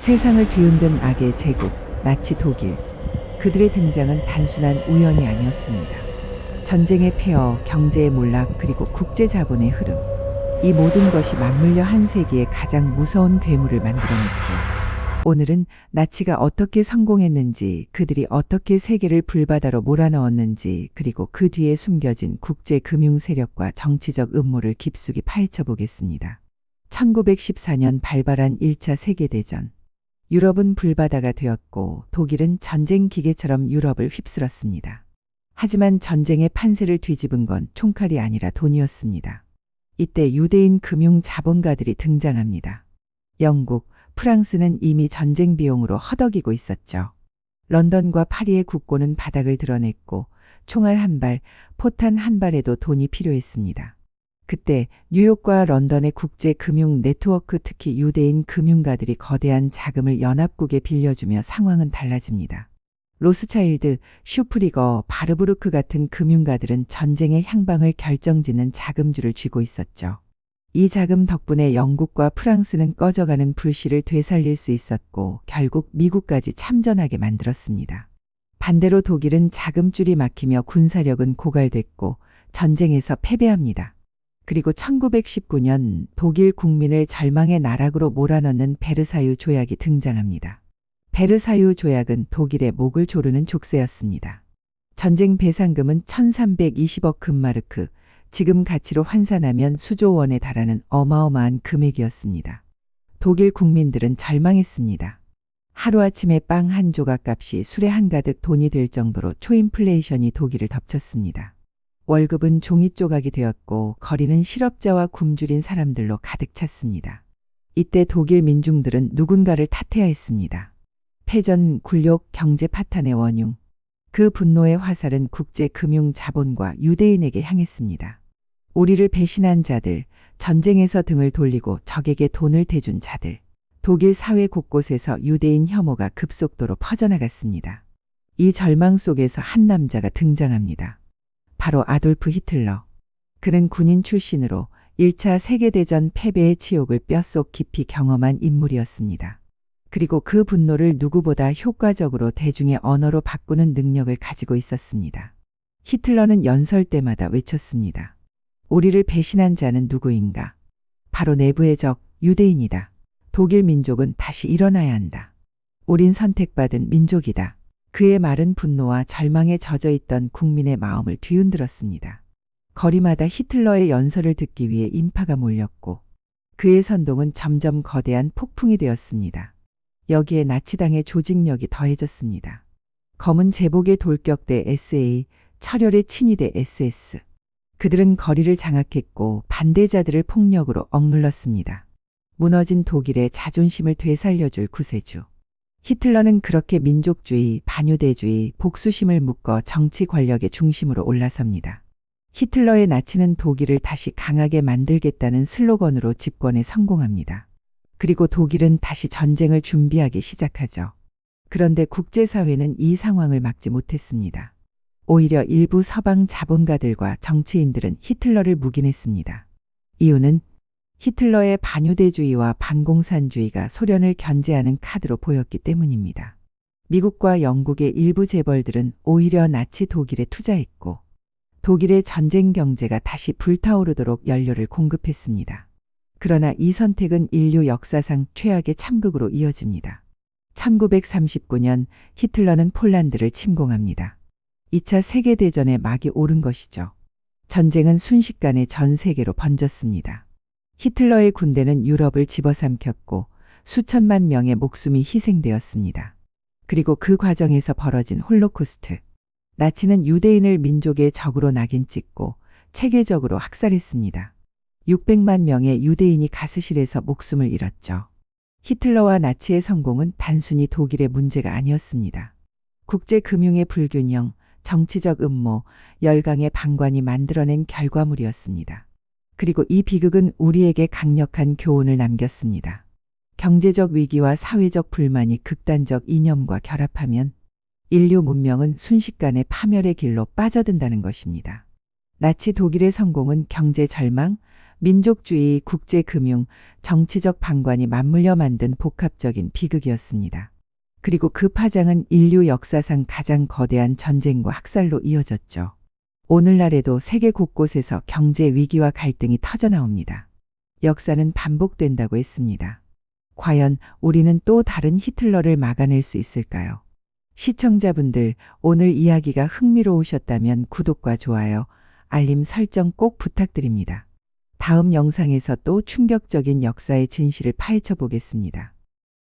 세상을 뒤흔든 악의 제국, 나치 독일. 그들의 등장은 단순한 우연이 아니었습니다. 전쟁의 폐허, 경제의 몰락, 그리고 국제 자본의 흐름. 이 모든 것이 맞물려 한 세기의 가장 무서운 괴물을 만들어냈죠. 오늘은 나치가 어떻게 성공했는지, 그들이 어떻게 세계를 불바다로 몰아넣었는지, 그리고 그 뒤에 숨겨진 국제 금융 세력과 정치적 음모를 깊숙이 파헤쳐 보겠습니다. 1914년 발발한 1차 세계대전. 유럽은 불바다가 되었고 독일은 전쟁 기계처럼 유럽을 휩쓸었습니다. 하지만 전쟁의 판세를 뒤집은 건 총칼이 아니라 돈이었습니다. 이때 유대인 금융 자본가들이 등장합니다. 영국, 프랑스는 이미 전쟁 비용으로 허덕이고 있었죠. 런던과 파리의 국고는 바닥을 드러냈고 총알 한 발, 포탄 한 발에도 돈이 필요했습니다. 그때 뉴욕과 런던의 국제 금융 네트워크, 특히 유대인 금융가들이 거대한 자금을 연합국에 빌려주며 상황은 달라집니다. 로스차일드, 슈프리거, 바르부르크 같은 금융가들은 전쟁의 향방을 결정짓는 자금줄을 쥐고 있었죠. 이 자금 덕분에 영국과 프랑스는 꺼져가는 불씨를 되살릴 수 있었고 결국 미국까지 참전하게 만들었습니다. 반대로 독일은 자금줄이 막히며 군사력은 고갈됐고 전쟁에서 패배합니다. 그리고 1919년 독일 국민을 절망의 나락으로 몰아넣는 베르사유 조약이 등장합니다. 베르사유 조약은 독일의 목을 조르는 족쇄였습니다. 전쟁 배상금은 1320억 금마르크, 지금 가치로 환산하면 수조 원에 달하는 어마어마한 금액이었습니다. 독일 국민들은 절망했습니다. 하루아침에 빵 한 조각 값이 술에 한가득 돈이 될 정도로 초인플레이션이 독일을 덮쳤습니다. 월급은 종이 조각이 되었고 거리는 실업자와 굶주린 사람들로 가득 찼습니다. 이때 독일 민중들은 누군가를 탓해야 했습니다. 패전, 굴욕, 경제 파탄의 원흉. 그 분노의 화살은 국제 금융 자본과 유대인에게 향했습니다. 우리를 배신한 자들, 전쟁에서 등을 돌리고 적에게 돈을 대준 자들. 독일 사회 곳곳에서 유대인 혐오가 급속도로 퍼져나갔습니다. 이 절망 속에서 한 남자가 등장합니다. 바로 아돌프 히틀러. 그는 군인 출신으로 1차 세계대전 패배의 치욕을 뼛속 깊이 경험한 인물이었습니다. 그리고 그 분노를 누구보다 효과적으로 대중의 언어로 바꾸는 능력을 가지고 있었습니다. 히틀러는 연설 때마다 외쳤습니다. 우리를 배신한 자는 누구인가? 바로 내부의 적, 유대인이다. 독일 민족은 다시 일어나야 한다. 우린 선택받은 민족이다. 그의 말은 분노와 절망에 젖어 있던 국민의 마음을 뒤흔들었습니다. 거리마다 히틀러의 연설을 듣기 위해 인파가 몰렸고 그의 선동은 점점 거대한 폭풍이 되었습니다. 여기에 나치당의 조직력이 더해졌습니다. 검은 제복의 돌격대 SA, 철혈의 친위대 SS. 그들은 거리를 장악했고 반대자들을 폭력으로 억눌렀습니다. 무너진 독일의 자존심을 되살려줄 구세주. 히틀러는 그렇게 민족주의, 반유대주의, 복수심을 묶어 정치 권력의 중심으로 올라섭니다. 히틀러의 나치는 독일을 다시 강하게 만들겠다는 슬로건으로 집권에 성공합니다. 그리고 독일은 다시 전쟁을 준비하기 시작하죠. 그런데 국제사회는 이 상황을 막지 못했습니다. 오히려 일부 서방 자본가들과 정치인들은 히틀러를 묵인했습니다. 이유는 히틀러의 반유대주의와 반공산주의가 소련을 견제하는 카드로 보였기 때문입니다. 미국과 영국의 일부 재벌들은 오히려 나치 독일에 투자했고 독일의 전쟁 경제가 다시 불타오르도록 연료를 공급했습니다. 그러나 이 선택은 인류 역사상 최악의 참극으로 이어집니다. 1939년 히틀러는 폴란드를 침공합니다. 2차 세계대전의 막이 오른 것이죠. 전쟁은 순식간에 전 세계로 번졌습니다. 히틀러의 군대는 유럽을 집어삼켰고 수천만 명의 목숨이 희생되었습니다. 그리고 그 과정에서 벌어진 홀로코스트. 나치는 유대인을 민족의 적으로 낙인 찍고 체계적으로 학살했습니다. 600만 명의 유대인이 가스실에서 목숨을 잃었죠. 히틀러와 나치의 성공은 단순히 독일의 문제가 아니었습니다. 국제금융의 불균형, 정치적 음모, 열강의 방관이 만들어낸 결과물이었습니다. 그리고 이 비극은 우리에게 강력한 교훈을 남겼습니다. 경제적 위기와 사회적 불만이 극단적 이념과 결합하면 인류 문명은 순식간에 파멸의 길로 빠져든다는 것입니다. 나치 독일의 성공은 경제 절망, 민족주의, 국제금융, 정치적 방관이 맞물려 만든 복합적인 비극이었습니다. 그리고 그 파장은 인류 역사상 가장 거대한 전쟁과 학살로 이어졌죠. 오늘날에도 세계 곳곳에서 경제 위기와 갈등이 터져나옵니다. 역사는 반복된다고 했습니다. 과연 우리는 또 다른 히틀러를 막아낼 수 있을까요? 시청자분들, 오늘 이야기가 흥미로우셨다면 구독과 좋아요, 알림 설정 꼭 부탁드립니다. 다음 영상에서 또 충격적인 역사의 진실을 파헤쳐 보겠습니다.